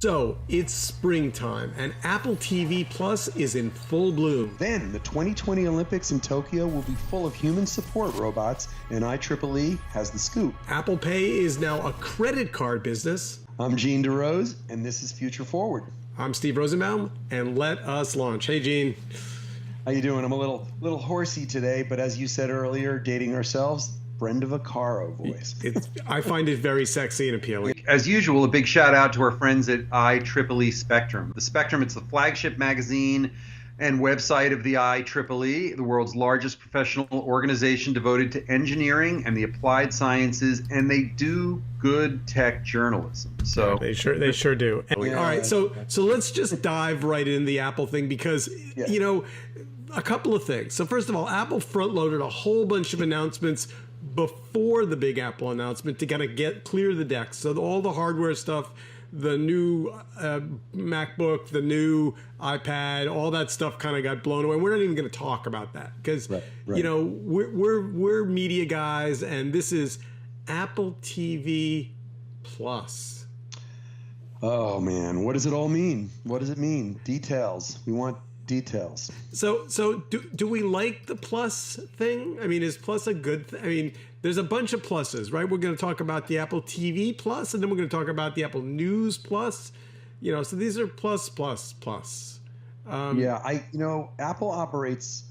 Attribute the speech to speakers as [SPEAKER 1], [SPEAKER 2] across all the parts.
[SPEAKER 1] So it's springtime and Apple TV Plus is in full bloom.
[SPEAKER 2] Then the 2020 Olympics in Tokyo will be full of human support robots, and IEEE has the scoop.
[SPEAKER 1] Apple Pay is now a credit card business.
[SPEAKER 2] I'm Gene DeRose, and this is FutureForward.
[SPEAKER 1] I'm Steve Rosenbaum, and let us launch. Hey, Gene.
[SPEAKER 2] How you doing? I'm a little horsey today, but as you said earlier, dating ourselves, Brenda Vaccaro voice.
[SPEAKER 1] I find it very sexy and appealing.
[SPEAKER 3] As usual, a big shout out to our friends at IEEE Spectrum. The Spectrum, it's the flagship magazine and website of the IEEE, the world's largest professional organization devoted to engineering and the applied sciences, and they do good tech journalism. So
[SPEAKER 1] yeah, they sure do. Yeah. All right, so let's just dive right into the Apple thing because you know, a couple of things. So first of all, Apple front-loaded a whole bunch of announcements before the big Apple announcement to kind of clear the decks. So all the hardware stuff, the new MacBook, the new iPad, all that stuff kind of got blown away. We're not even going to talk about that because you know we're media guys, and this is Apple TV Plus.
[SPEAKER 2] Oh man, what does it all mean? What does it mean? Details. We want details.
[SPEAKER 1] So do we like the Plus thing? I mean, is Plus a good thing? I mean, there's a bunch of pluses, right? We're going to talk about the Apple TV Plus, and then we're going to talk about the Apple News Plus. You know, so these are plus.
[SPEAKER 2] Apple operates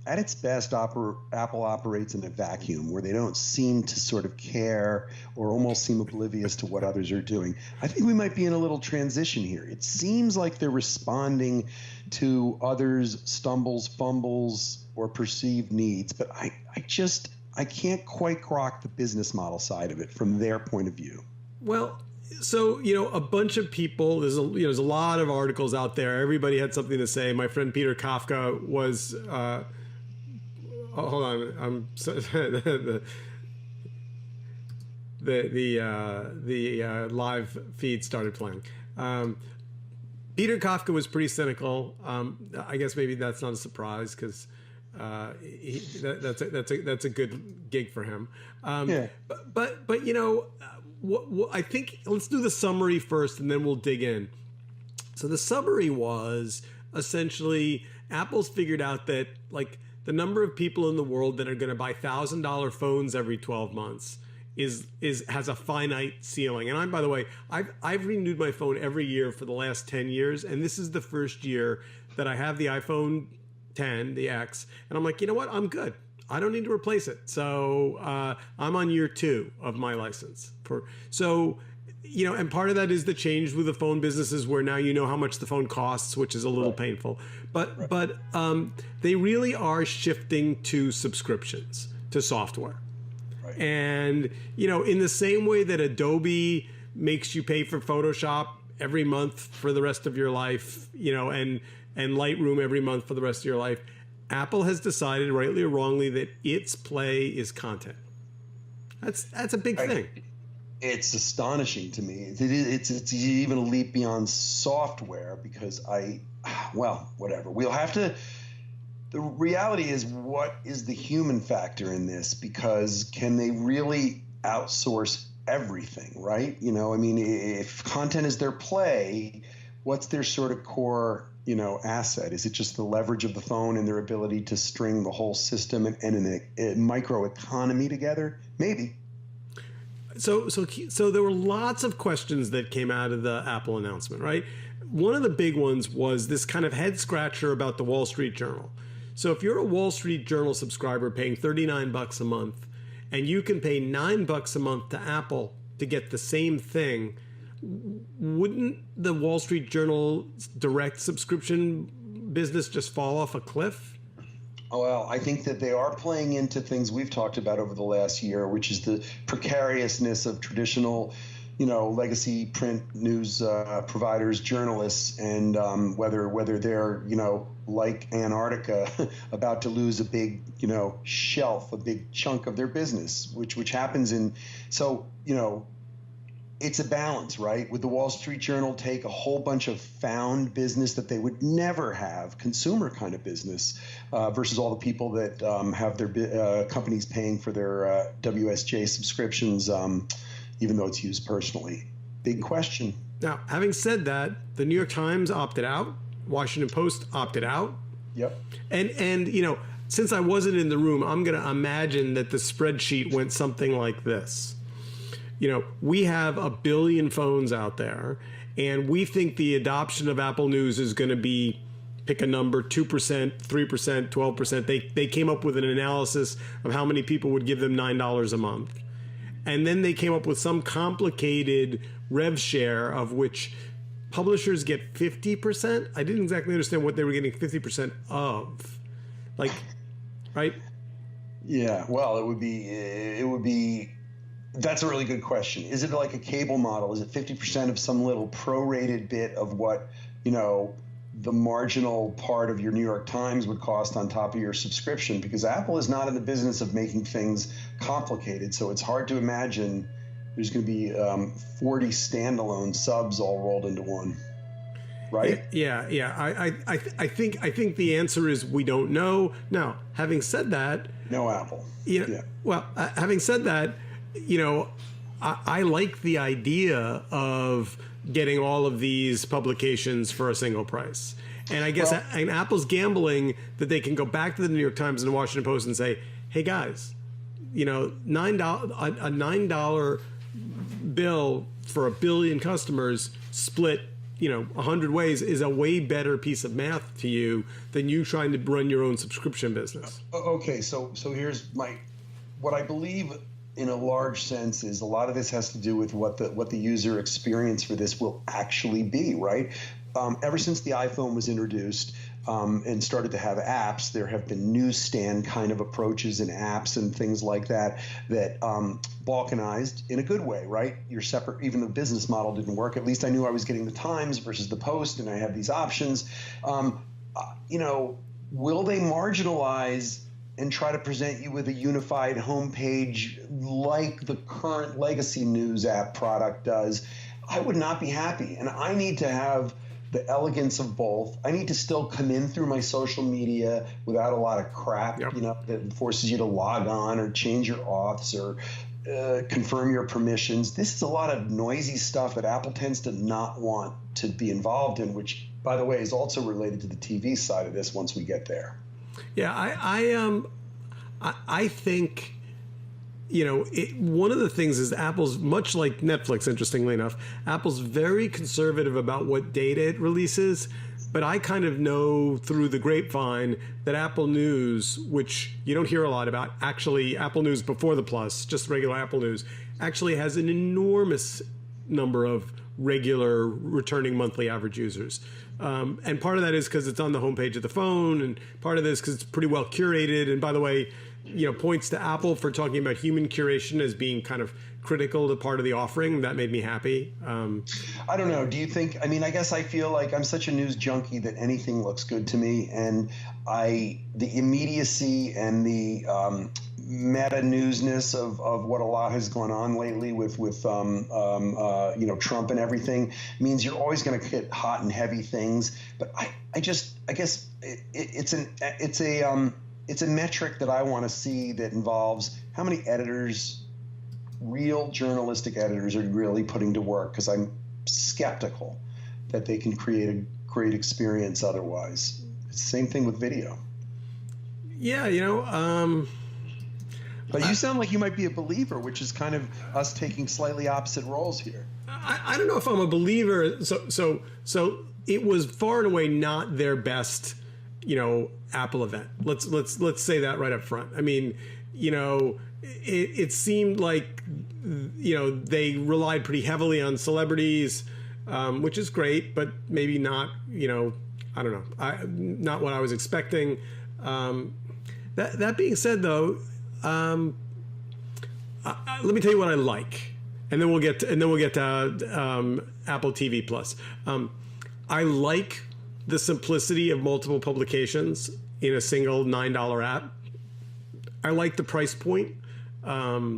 [SPEAKER 2] at its best. Apple operates in a vacuum where they don't seem to sort of care or almost seem oblivious to what others are doing. I think we might be in a little transition here. It seems like they're responding to others' stumbles, fumbles, or perceived needs, but I can't quite grok the business model side of it from their point of view.
[SPEAKER 1] Well, so, you know, a bunch of people, there's a lot of articles out there. Everybody had something to say. My friend Peter Kafka was, hold on, the live feed started playing. Peter Kafka was pretty cynical. I guess maybe that's not a surprise because that's a good gig for him. But you know, I think let's do the summary first, and then we'll dig in. So the summary was essentially Apple's figured out that like the number of people in the world that are going to buy $1,000 phones every 12 months has a finite ceiling. And by the way, I've renewed my phone every year for the last 10 years, and this is the first year that I have the iPhone 10, the X, and I'm like, you know what? I'm good. I don't need to replace it. So I'm on year 2 of my license. You know, and part of that is the change with the phone businesses where now you know how much the phone costs, which is a little painful. But they really are shifting to subscriptions, to software. Right. And, you know, in the same way that Adobe makes you pay for Photoshop every month for the rest of your life, you know, and Lightroom every month for the rest of your life, Apple has decided, rightly or wrongly, that its play is content. That's a big thing.
[SPEAKER 2] It's astonishing to me. It's even a leap beyond software because whatever. We'll have to. The reality is, what is the human factor in this? Because can they really outsource everything, right? You know, I mean, if content is their play, what's their sort of core, you know, asset? Is it just the leverage of the phone and their ability to string the whole system and a micro economy together? Maybe.
[SPEAKER 1] So there were lots of questions that came out of the Apple announcement, right? One of the big ones was this kind of head scratcher about the Wall Street Journal. So if you're a Wall Street Journal subscriber paying $39 a month, and you can pay $9 a month to Apple to get the same thing, wouldn't the Wall Street Journal direct subscription business just fall off a cliff?
[SPEAKER 2] Well, I think that they are playing into things we've talked about over the last year, which is the precariousness of traditional, you know, legacy print news providers, journalists, and whether they're, you know, like Antarctica, about to lose a big, you know, shelf, a big chunk of their business, which happens in. So, you know, it's a balance, right? Would the Wall Street Journal take a whole bunch of found business that they would never have, consumer kind of business, versus all the people that have their companies paying for their WSJ subscriptions, even though it's used personally? Big question.
[SPEAKER 1] Now, having said that, the New York Times opted out, Washington Post opted out.
[SPEAKER 2] Yep.
[SPEAKER 1] And you know, since I wasn't in the room, I'm going to imagine that the spreadsheet went something like this. You know, we have 1 billion phones out there, and we think the adoption of Apple News is going to be, pick a number, 2%, 3%, 12%. They came up with an analysis of how many people would give them $9 a month. And then they came up with some complicated rev share of which publishers get 50%. I didn't exactly understand what they were getting 50% of. Like, right?
[SPEAKER 2] Yeah, well, it would be, that's a really good question. Is it like a cable model? Is it 50% of some little prorated bit of what, you know, the marginal part of your New York Times would cost on top of your subscription? Because Apple is not in the business of making things complicated. So it's hard to imagine there's going to be 40 standalone subs all rolled into one. Right?
[SPEAKER 1] Yeah. I think the answer is we don't know. Now, having said that,
[SPEAKER 2] no Apple.
[SPEAKER 1] Yeah. Well, having said that, you know, I like the idea of getting all of these publications for a single price. And I guess and Apple's gambling that they can go back to the New York Times and the Washington Post and say, hey guys, you know, a $9 bill for 1 billion customers split, you know, 100 ways is a way better piece of math to you than you trying to run your own subscription business.
[SPEAKER 2] Okay, so here's what I believe in a large sense is a lot of this has to do with what the user experience for this will actually be, right? Ever since the iPhone was introduced and started to have apps, there have been newsstand kind of approaches and apps and things like that balkanized in a good way, right? You're separate, even the business model didn't work. At least I knew I was getting the Times versus the Post, and I had these options. You know, will they marginalize and try to present you with a unified homepage like the current legacy news app product does? I would not be happy. And I need to have the elegance of both. I need to still come in through my social media without a lot of crap, you know, that forces you to log on or change your auths or confirm your permissions. This is a lot of noisy stuff that Apple tends to not want to be involved in, which, by the way, is also related to the TV side of this once we get there.
[SPEAKER 1] Yeah, I think, you know, one of the things is Apple's, much like Netflix, interestingly enough, Apple's very conservative about what data it releases. But I kind of know through the grapevine that Apple News, which you don't hear a lot about, actually Apple News before the Plus, just regular Apple News, actually has an enormous number of regular returning monthly average users. And part of that is because it's on the homepage of the phone, and part of this because it's pretty well curated. And by the way, you know, points to Apple for talking about human curation as being kind of critical to part of the offering. That made me happy.
[SPEAKER 2] I don't know. Do you think, I mean, I guess I feel like I'm such a news junkie that anything looks good to me. And the immediacy and the meta newsness of what a lot has gone on lately with you know, Trump and everything means you're always going to get hot and heavy things. But I guess it's a metric that I want to see that involves how many editors, real journalistic editors, are really putting to work, because I'm skeptical that they can create a great experience otherwise. It's the same thing with video.
[SPEAKER 1] Yeah, you know.
[SPEAKER 2] But you sound like you might be a believer, which is kind of us taking slightly opposite roles here.
[SPEAKER 1] I don't know if I'm a believer. So it was far and away not their best, you know, Apple event. Let's say that right up front. I mean, you know, it seemed like, you know, they relied pretty heavily on celebrities, which is great, but maybe not, you know, I don't know, not what I was expecting. That being said, though, let me tell you what I like, and then we'll get to Apple TV Plus. I like the simplicity of multiple publications in a single $9 app. I like the price point. I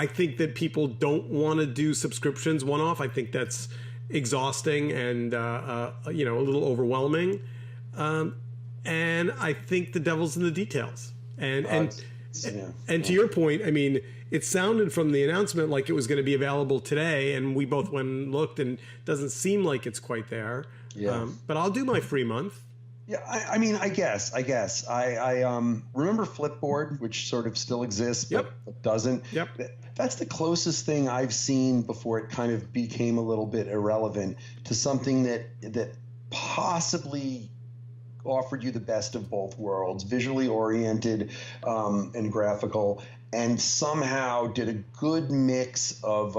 [SPEAKER 1] think that people don't want to do subscriptions one-off. I think that's exhausting and you know, a little overwhelming. And I think the devil's in the details. And And to your point, I mean, it sounded from the announcement like it was going to be available today, and we both went and looked, and it doesn't seem like it's quite there. Yeah. But I'll do my free month.
[SPEAKER 2] Yeah, I mean, I guess. I remember Flipboard, which sort of still exists, but doesn't.
[SPEAKER 1] Yep.
[SPEAKER 2] That's the closest thing I've seen before it kind of became a little bit irrelevant to something that possibly offered you the best of both worlds, visually oriented and graphical, and somehow did a good mix of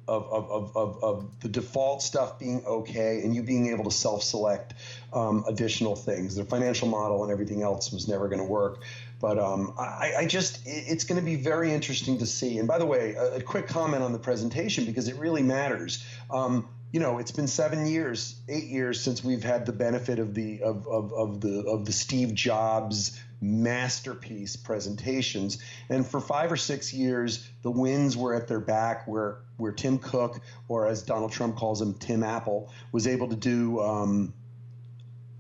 [SPEAKER 2] the default stuff being okay and you being able to self-select additional things. The financial model and everything else was never going to work. But it's going to be very interesting to see. And by the way, a quick comment on the presentation, because it really matters. It's been 8 years since we've had the benefit of the Steve Jobs masterpiece presentations, and for 5 or 6 years, the winds were at their back, where Tim Cook, or as Donald Trump calls him, Tim Apple, was able to do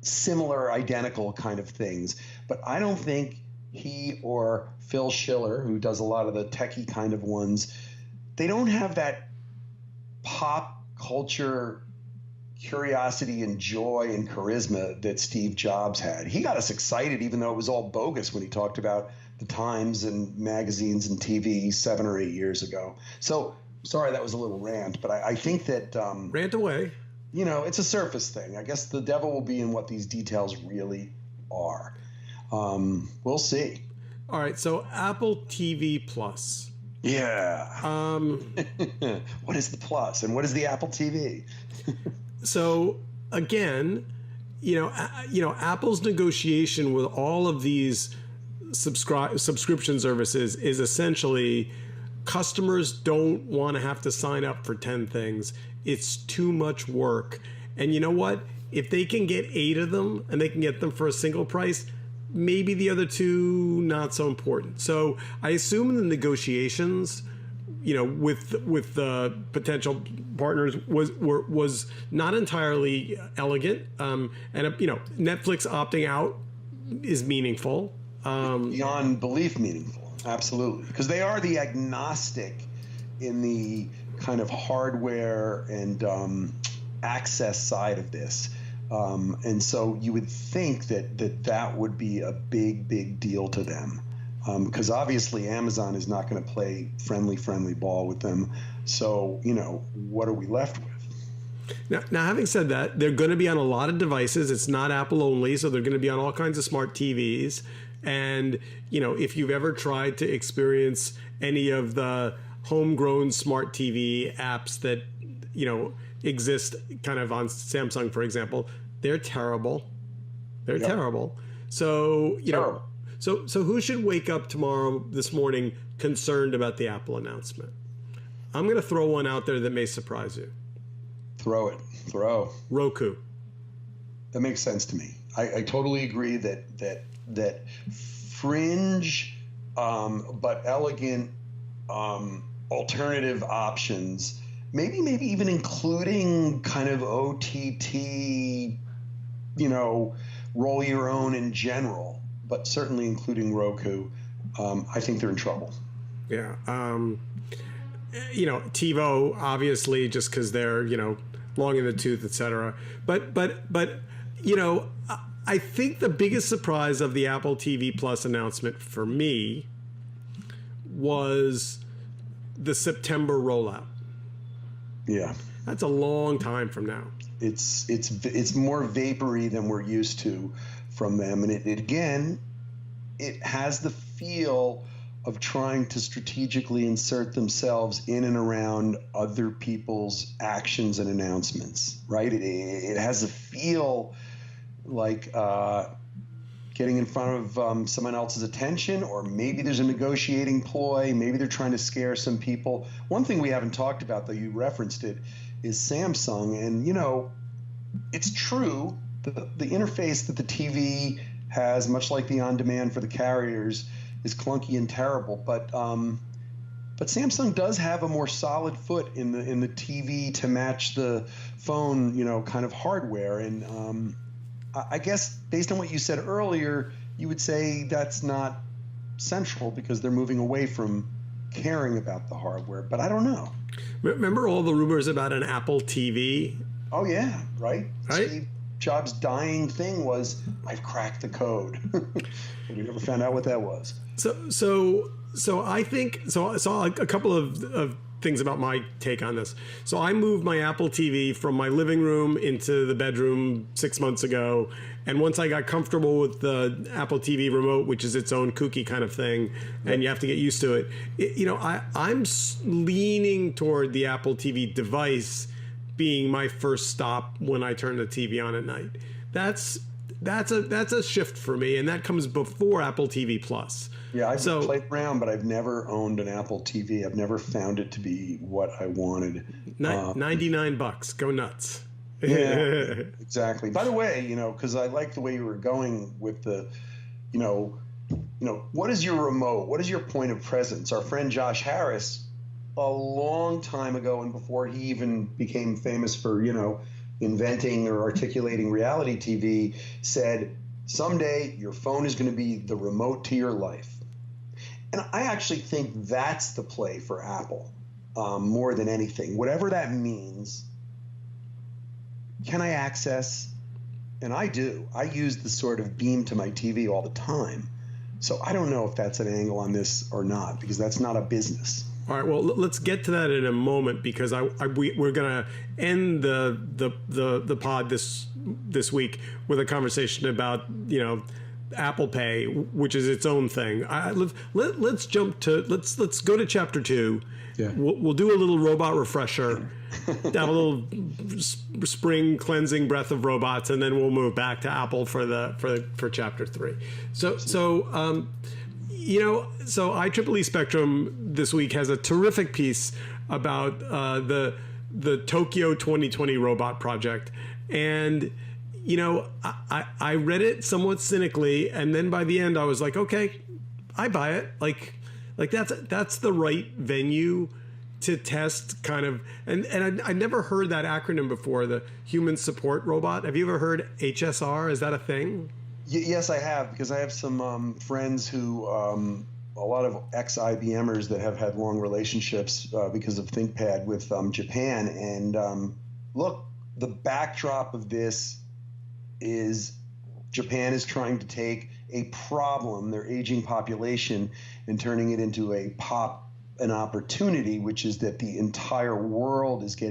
[SPEAKER 2] similar, identical kind of things. But I don't think he or Phil Schiller, who does a lot of the techie kind of ones, they don't have that pop culture curiosity and joy and charisma that Steve Jobs had. He got us excited, even though it was all bogus when he talked about the Times and magazines and TV 7 or 8 years ago. So sorry, that was a little rant, but I think that
[SPEAKER 1] rant away.
[SPEAKER 2] It's a surface thing. I guess the devil will be in what these details really are. We'll see.
[SPEAKER 1] All right, so Apple TV Plus.
[SPEAKER 2] Yeah. What is the Plus, and what is the Apple TV?
[SPEAKER 1] So again, Apple's negotiation with all of these subscription services is essentially customers don't want to have to sign up for 10 things. It's too much work. And you know what? If they can get 8 of them and they can get them for a single price, maybe the other 2 not so important. So I assume the negotiations, with the potential partners was not entirely elegant. And Netflix opting out is meaningful.
[SPEAKER 2] Beyond belief meaningful. Absolutely. Because they are the agnostic in the kind of hardware and access side of this. And so you would think that would be a big deal to them. Because obviously Amazon is not going to play friendly ball with them. So, what are we left with?
[SPEAKER 1] Now, having said that, they're going to be on a lot of devices. It's not Apple only, so they're going to be on all kinds of smart TVs. And, if you've ever tried to experience any of the homegrown smart TV apps that, exist kind of on Samsung, for example, they're terrible. They're terrible. So, So who should wake up this morning concerned about the Apple announcement? I'm going to throw one out there that may surprise you.
[SPEAKER 2] Throw it.
[SPEAKER 1] Roku.
[SPEAKER 2] That makes sense to me. I totally agree that fringe but elegant alternative options, maybe even including kind of OTT, roll your own in general, but certainly including Roku, I think they're in trouble.
[SPEAKER 1] Yeah. TiVo, obviously, just because they're, long in the tooth, et cetera. But I think the biggest surprise of the Apple TV Plus announcement for me was the September rollout. Yeah. That's a long time from now.
[SPEAKER 2] It's more vapory than we're used to from them, and it has the feel of trying to strategically insert themselves in and around other people's actions and announcements, right? It has a feel like getting in front of someone else's attention, or maybe there's a negotiating ploy, maybe they're trying to scare some people. One thing we haven't talked about, though, you referenced it, is Samsung, and it's true. The interface that the TV has, much like the on-demand for the carriers, is clunky and terrible. But Samsung does have a more solid foot in the TV to match the phone, kind of hardware. And I guess based on what you said earlier, you would say that's not central because they're moving away from caring about the hardware. But I don't know.
[SPEAKER 1] Remember all the rumors about an Apple TV?
[SPEAKER 2] Oh yeah, right. Steve Jobs' dying thing was, "I've cracked the code." We never found out what that was.
[SPEAKER 1] So I think a couple of things about my take on this. So I moved my Apple TV from my living room into the bedroom 6 months ago, and once I got comfortable with the Apple TV remote, which is its own kooky kind of thing, and you have to get used to it, I'm leaning toward the Apple TV device being my first stop when I turn the TV on at night. That's a shift for me, and that comes before Apple TV Plus.
[SPEAKER 2] Yeah, I've played around, but I've never owned an Apple TV. I've never found it to be what I wanted.
[SPEAKER 1] $99, go nuts.
[SPEAKER 2] Yeah, exactly. By the way, because I like the way you were going with the, what is your remote? What is your point of presence? Our friend Josh Harris, a long time ago, and before he even became famous for, inventing or articulating reality TV, said, someday your phone is going to be the remote to your life. And I actually think that's the play for Apple, more than anything. Whatever that means, can I access? And I do. I use the sort of beam to my TV all the time. So I don't know if that's an angle on this or not, because that's not a business.
[SPEAKER 1] All right. Well, let's get to that in a moment, because we're going to end the pod this week with a conversation about Apple Pay, which is its own thing. Let's go to chapter 2. Yeah. We'll do a little robot refresher, have a little spring cleansing breath of robots, and then we'll move back to Apple for chapter 3. So IEEE Spectrum this week has a terrific piece about the Tokyo 2020 robot project, and I read it somewhat cynically, and then by the end I was like, okay, I buy it. Like that's the right venue to test kind of, and I never heard that acronym before, the Human Support Robot. Have you ever heard HSR? Is that a thing?
[SPEAKER 2] Yes, I have, because I have some friends who, a lot of ex-IBMers that have had long relationships because of ThinkPad with Japan. And look, the backdrop of this is Japan is trying to take a problem, their aging population, and turning it into an opportunity, which is that the entire world is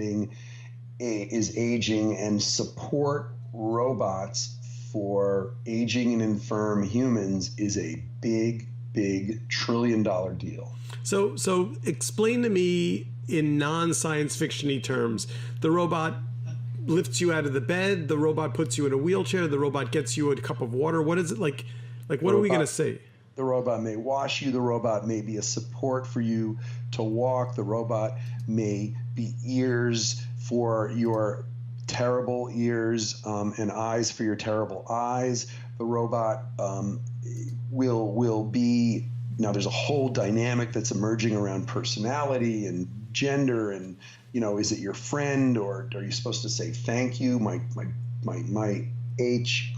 [SPEAKER 2] aging, and support robots for aging and infirm humans is a big trillion-dollar deal.
[SPEAKER 1] So explain to me in non-science fiction-y terms. The robot lifts you out of the bed, the robot puts you in a wheelchair, the robot gets you a cup of water. What is it like what are we going to see?
[SPEAKER 2] The robot may wash you, the robot may be a support for you to walk, the robot may be ears for your terrible ears, and eyes for your terrible eyes. The robot will be, now there's a whole dynamic that's emerging around personality and gender, and is it your friend, or are you supposed to say thank you? My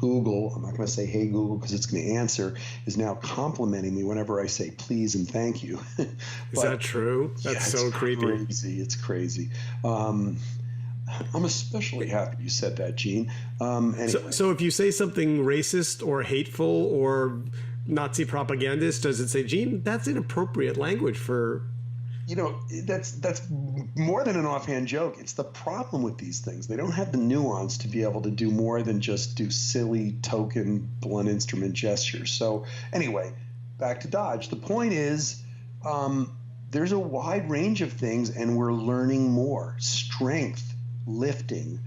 [SPEAKER 2] Google, I'm not going to say hey Google because it's going to answer, is now complimenting me whenever I say please and thank you.
[SPEAKER 1] Is that true? That's so creepy.
[SPEAKER 2] It's crazy. I'm especially happy you said that, Gene. Anyway. So
[SPEAKER 1] if you say something racist or hateful or Nazi propagandist, does it say, Gene, that's inappropriate language for...
[SPEAKER 2] that's more than an offhand joke. It's the problem with these things. They don't have the nuance to be able to do more than just do silly token blunt instrument gestures. So anyway, back to Dodge. The point is, there's a wide range of things, and we're learning more. Strength, lifting,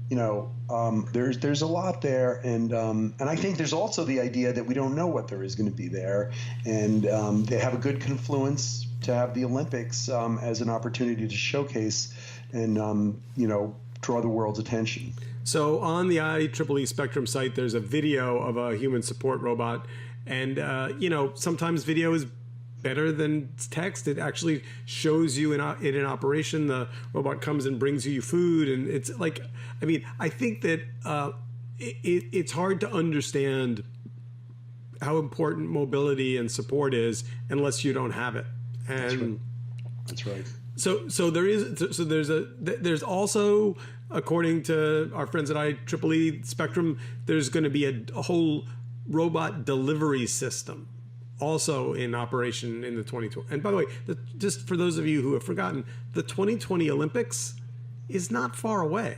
[SPEAKER 2] there's a lot there, and I think there's also the idea that we don't know what there is going to be there, and they have a good confluence to have the Olympics as an opportunity to showcase and draw the world's attention.
[SPEAKER 1] So on the IEEE Spectrum site, there's a video of a human support robot, and sometimes video is better than text. It actually shows you it in operation. The robot comes and brings you food, and it's like, I think that it's hard to understand how important mobility and support is unless you don't have it. And
[SPEAKER 2] that's right.
[SPEAKER 1] So there's also, according to our friends at IEEE Spectrum, there's going to be a whole robot delivery system also in operation in the 2020. And by the way, just for those of you who have forgotten, the 2020 Olympics is not far away.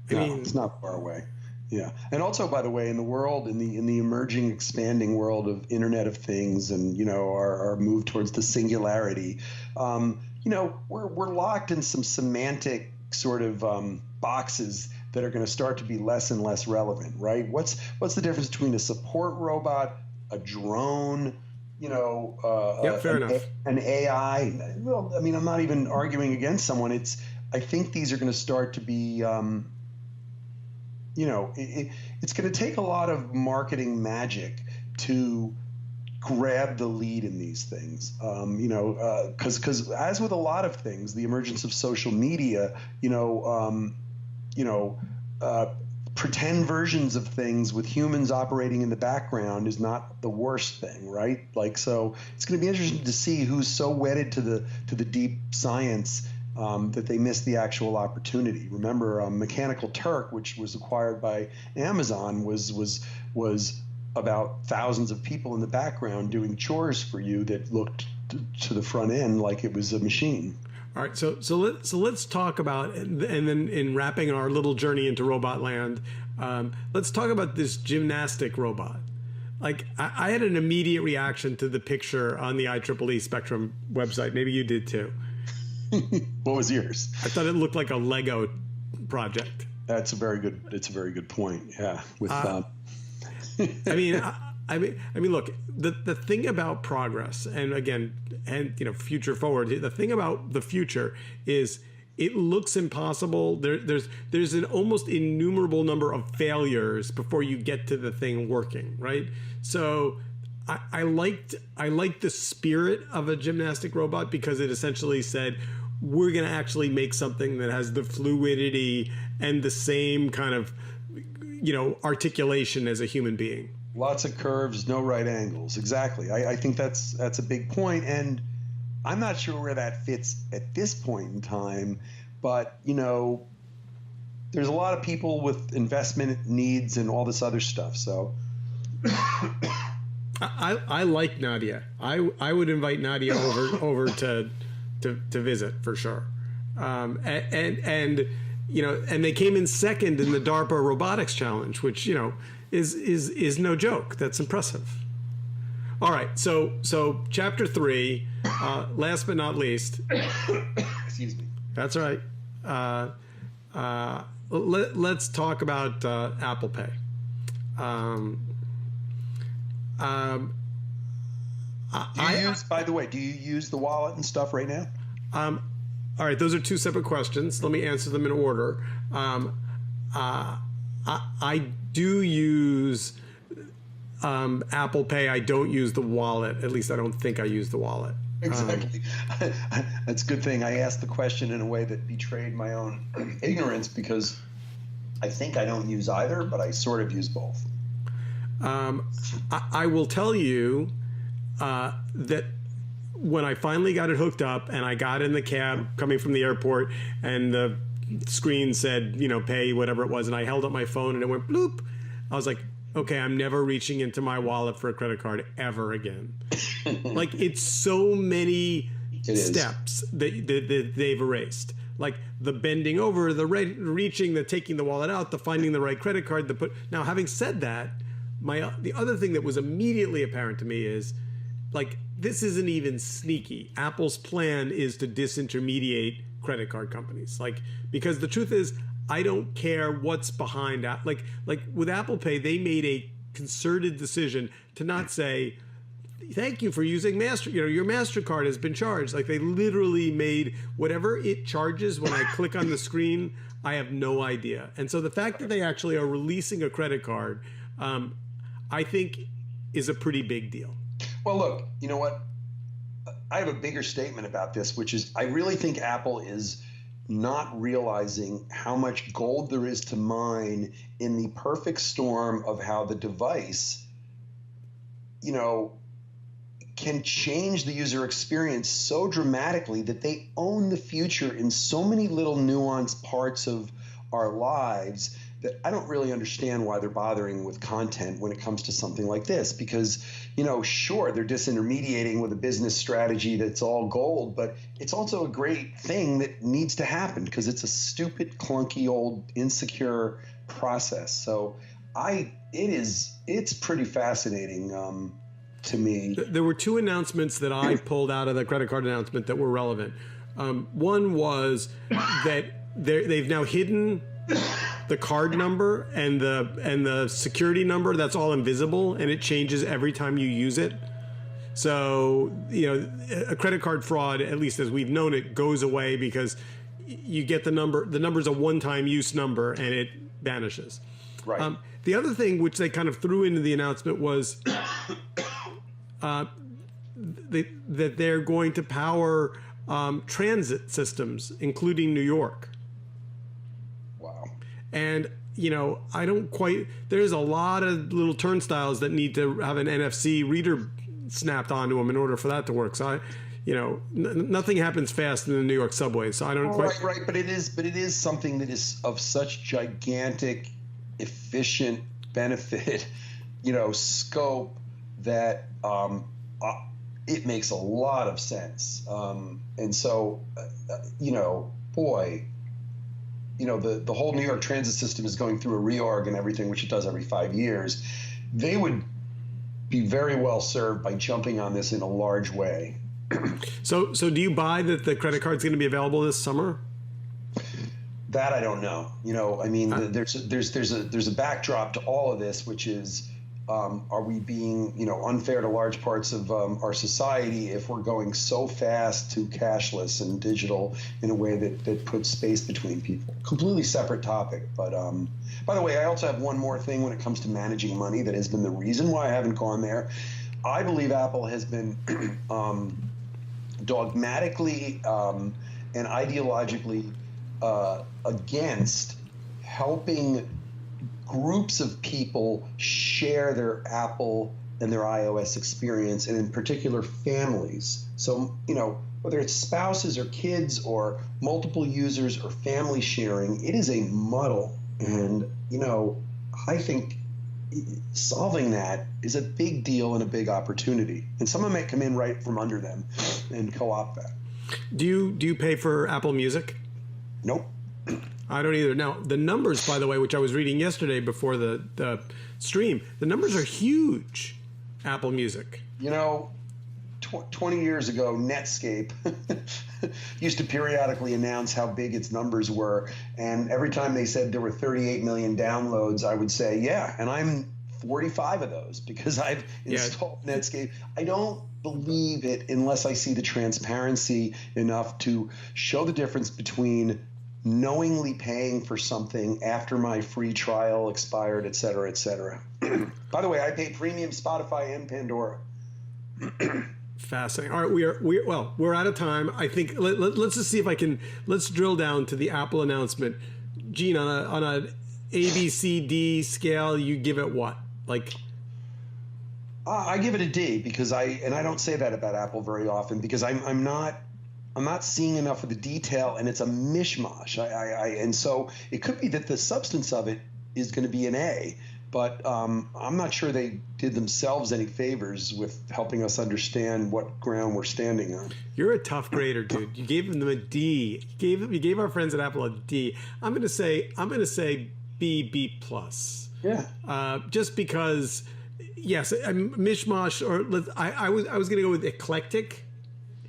[SPEAKER 2] I mean, it's not far away. Yeah. And also, by the way, in the world, in the emerging, expanding world of Internet of Things and, our move towards the singularity, we're locked in some semantic sort of boxes that are going to start to be less and less relevant, right? What's the difference between a support robot, a drone,
[SPEAKER 1] fair enough.
[SPEAKER 2] An AI? Well, I mean, I'm not even arguing against someone. I think these are going to start to be, it's going to take a lot of marketing magic to grab the lead in these things, because as with a lot of things, the emergence of social media, pretend versions of things with humans operating in the background is not the worst thing, right? Like, so it's going to be interesting to see who's so wedded to the deep science that they missed the actual opportunity. Remember, Mechanical Turk, which was acquired by Amazon, was about thousands of people in the background doing chores for you that looked to the front end like it was a machine.
[SPEAKER 1] All right, so let's talk about, and then in wrapping our little journey into robot land, let's talk about this gymnastic robot. Like, I had an immediate reaction to the picture on the IEEE Spectrum website. Maybe you did too.
[SPEAKER 2] What was yours?
[SPEAKER 1] I thought it looked like a Lego project.
[SPEAKER 2] It's a very good point. Yeah. With
[SPEAKER 1] I mean, look, the thing about progress, and again, future forward, the thing about the future is it looks impossible. There's an almost innumerable number of failures before you get to the thing working, right? So I liked the spirit of a gymnastic robot because it essentially said, we're going to actually make something that has the fluidity and the same kind of, articulation as a human being.
[SPEAKER 2] Lots of curves, no right angles. Exactly. I think that's a big point, and I'm not sure where that fits at this point in time, but there's a lot of people with investment needs and all this other stuff. So
[SPEAKER 1] I like Nadia. I would invite Nadia over to visit for sure. And they came in second in the DARPA robotics challenge, which is no joke. That's impressive. All right, so chapter 3, last but not least.
[SPEAKER 2] Excuse me.
[SPEAKER 1] That's right. Let's talk about Apple Pay.
[SPEAKER 2] By the way, do you use the wallet and stuff right now?
[SPEAKER 1] All right, those are two separate questions. Let me answer them in order. I do use Apple Pay. I don't use the wallet. At least I don't think I use the wallet.
[SPEAKER 2] Exactly. That's a good thing. I asked the question in a way that betrayed my own ignorance because I think I don't use either, but I sort of use both.
[SPEAKER 1] I will tell you that when I finally got it hooked up and I got in the cab coming from the airport and the screen said, pay whatever it was, and I held up my phone and it went bloop, I was like, okay, I'm never reaching into my wallet for a credit card ever again. Like, it's so many steps that they've erased. Like the bending over, the reaching, the taking the wallet out, the finding the right credit card, Now, having said that, the other thing that was immediately apparent to me is, like, this isn't even sneaky. Apple's plan is to disintermediate credit card companies. Like, because the truth is, I don't care what's behind that. Like with Apple Pay, they made a concerted decision to not say, thank you for using your MasterCard has been charged. Like, they literally made whatever it charges when I click on the screen, I have no idea. And so the fact that they actually are releasing a credit card, I think is a pretty big deal.
[SPEAKER 2] Well, look, you know what? I have a bigger statement about this, which is I really think Apple is not realizing how much gold there is to mine in the perfect storm of how the device can change the user experience so dramatically that they own the future in so many little nuanced parts of our lives that I don't really understand why they're bothering with content when it comes to something like this. Because, sure, they're disintermediating with a business strategy that's all gold, but it's also a great thing that needs to happen because it's a stupid, clunky, old, insecure process. So it's pretty fascinating to me.
[SPEAKER 1] There were two announcements that I pulled out of the credit card announcement that were relevant. One was that they've now hidden the card number and the security number. That's all invisible, and it changes every time you use it. So, a credit card fraud, at least as we've known it, goes away because you get the number. The number's a one-time use number, and it vanishes.
[SPEAKER 2] Right.
[SPEAKER 1] The other thing which they kind of threw into the announcement was that they're going to power transit systems, including New York.
[SPEAKER 2] Wow.
[SPEAKER 1] And, I don't quite, there's a lot of little turnstiles that need to have an NFC reader snapped onto them in order for that to work. So nothing happens fast in the New York subway. So I don't quite.
[SPEAKER 2] Right. But it is something that is of such gigantic, efficient benefit, scope that it makes a lot of sense. And so, boy, the whole New York transit system is going through a reorg and everything, which it does every 5 years. They would be very well served by jumping on this in a large way.
[SPEAKER 1] So do you buy that the credit card's going to be available this summer?
[SPEAKER 2] That I don't know. There's a backdrop to all of this, which is, are we being, unfair to large parts of our society if we're going so fast to cashless and digital in a way that puts space between people? Completely separate topic. But by the way, I also have one more thing when it comes to managing money that has been the reason why I haven't gone there. I believe Apple has been dogmatically and ideologically against helping groups of people share their Apple and their iOS experience, and in particular families. So, whether it's spouses or kids or multiple users or family sharing, it is a muddle. And, I think solving that is a big deal and a big opportunity. And someone might come in right from under them and co-opt that.
[SPEAKER 1] Do you pay for Apple Music?
[SPEAKER 2] Nope.
[SPEAKER 1] I don't either. Now, the numbers, by the way, which I was reading yesterday before the stream, the numbers are huge. Apple Music.
[SPEAKER 2] 20 years ago, Netscape used to periodically announce how big its numbers were. And every time they said there were 38 million downloads, I would say, yeah, and I'm 45 of those because I've installed Netscape. I don't believe it unless I see the transparency enough to show the difference between knowingly paying for something after my free trial expired, et cetera, et cetera. By the way, I pay premium Spotify and Pandora.
[SPEAKER 1] Fascinating. All right, we're out of time. I think let's just see if let's drill down to the Apple announcement. Gene, on a A, B, C, D scale, you give it what?
[SPEAKER 2] I give it a D because I don't say that about Apple very often because I'm not seeing enough of the detail, and it's a mishmash. And so it could be that the substance of it is going to be an A, but I'm not sure they did themselves any favors with helping us understand what ground we're standing on.
[SPEAKER 1] You're a tough grader, dude. You gave them a D. You gave our friends at Apple a D. I'm going to say B plus.
[SPEAKER 2] Yeah.
[SPEAKER 1] Just because, yes, mishmash, or I was going to go with eclectic.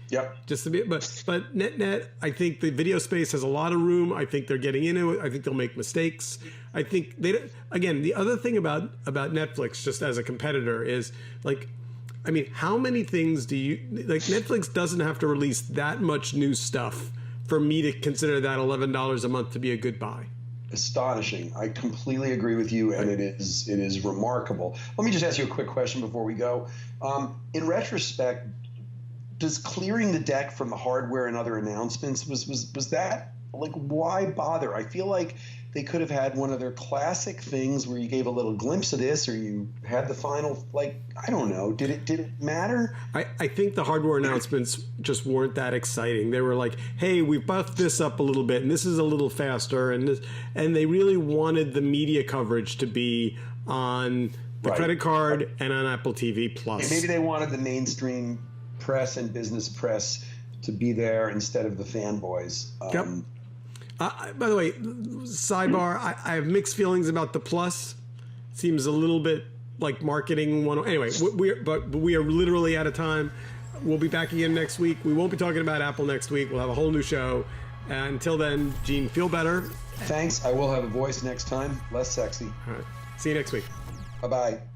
[SPEAKER 2] Yep.
[SPEAKER 1] Just a bit, but net, I think the video space has a lot of room. I think they're getting into it. I think they'll make mistakes. I think the other thing about Netflix, just as a competitor, is how many things do you Netflix doesn't have to release that much new stuff for me to consider that $11 a month to be a good buy.
[SPEAKER 2] Astonishing. I completely agree with you, and it is remarkable. Let me just ask you a quick question before we go. In retrospect, does clearing the deck from the hardware and other announcements was that like, why bother? I feel like they could have had one of their classic things where you gave a little glimpse of this, or you had the final, like, I don't know. Did it matter?
[SPEAKER 1] I think the hardware announcements just weren't that exciting. They were like, hey, we buffed this up a little bit, and this is a little faster, and they really wanted the media coverage to be on the credit card and on Apple TV Plus.
[SPEAKER 2] Maybe they wanted the mainstream press and business press to be there instead of the fanboys.
[SPEAKER 1] Yep. By the way, sidebar, I have mixed feelings about the Plus. Seems a little bit like marketing one. Anyway, we are literally out of time. We'll be back again next week. We won't be talking about Apple next week. We'll have a whole new show. Until then, Gene, feel better.
[SPEAKER 2] Thanks. I will have a voice next time. Less sexy.
[SPEAKER 1] All right. See you next week.
[SPEAKER 2] Bye-bye.